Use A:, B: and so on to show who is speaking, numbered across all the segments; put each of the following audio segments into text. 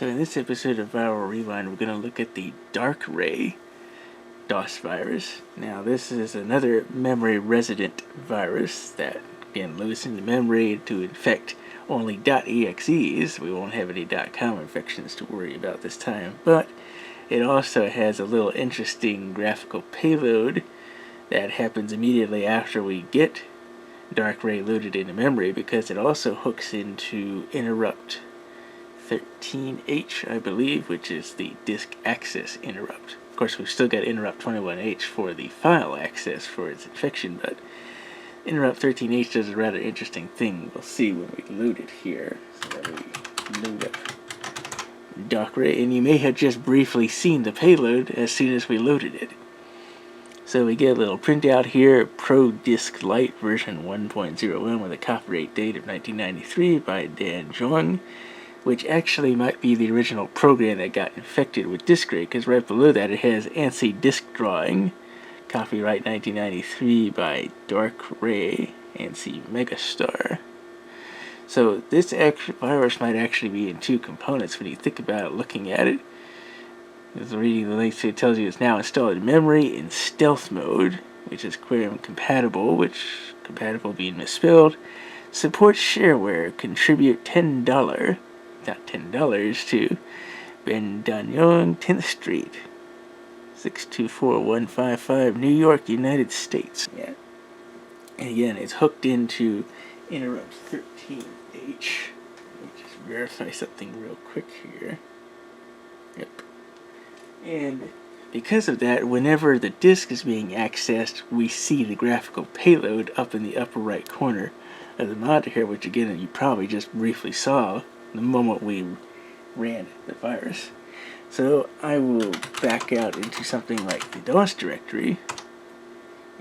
A: So in this episode of Viral Rewind, we're going to look at the Darkray DOS virus. Now this is another memory resident virus that again lives in the memory to infect only .exes. We won't have any .com infections to worry about this time, but it also has a little interesting graphical payload that happens immediately after we get Darkray loaded into memory, because it also hooks into interrupt 13H, I believe, which is the disk access interrupt. Of course, we've still got interrupt 21H for the file access for its infection, but interrupt 13H does a rather interesting thing. We'll see when we load it here. So we load up Darkray, and you may have just briefly seen the payload as soon as we loaded it. So we get a little printout here, Pro Disk Lite version 1.01 with a copyright date of 1993 by Dan Zhong, which actually might be the original program that got infected with Diskray, because right below that it has ASCII disk drawing, copyright 1993 by Darkray, ASCII Megastar. So this virus might actually be in two components when you think about it, looking at it. As reading the links, it tells you it's now installed in memory in stealth mode, which is Queryum compatible, which compatible being misspelled. Supports shareware. Contribute $10, not $10, to Bandanyong 10th Street, 624155, New York, United States. Yeah. And again, it's hooked into interrupt 13H. Let me just verify something real quick here. Yep. And because of that, whenever the disk is being accessed, we see the graphical payload up in the upper right corner of the monitor here, which again you probably just briefly saw the moment we ran the virus. So I will back out into something like the DOS directory,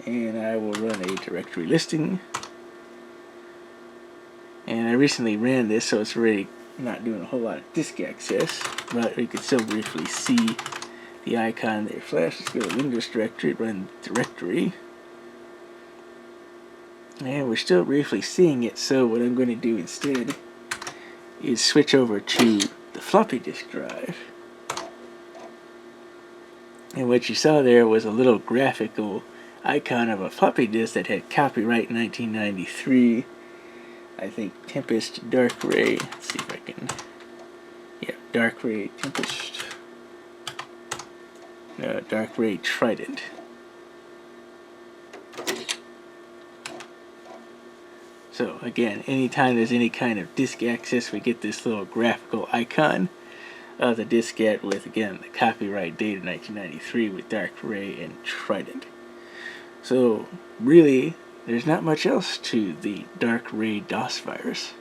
A: and I will run a directory listing. And I recently ran this, so it's already not doing a whole lot of disk access, but we can still briefly see the icon there flash. Let's go to Windows directory, run directory. And we're still briefly seeing it, so what I'm going to do instead is switch over to the floppy disk drive. And what you saw there was a little graphical icon of a floppy disk that had copyright 1993. I think Tempest Darkray. Let's see if I can. Yeah, Darkray Tempest. Darkray TridenT. So again, anytime there's any kind of disk access, we get this little graphical icon of the diskette with, again, the copyright date of 1993 with Darkray and TridenT. So really, there's not much else to the Darkray DOS virus.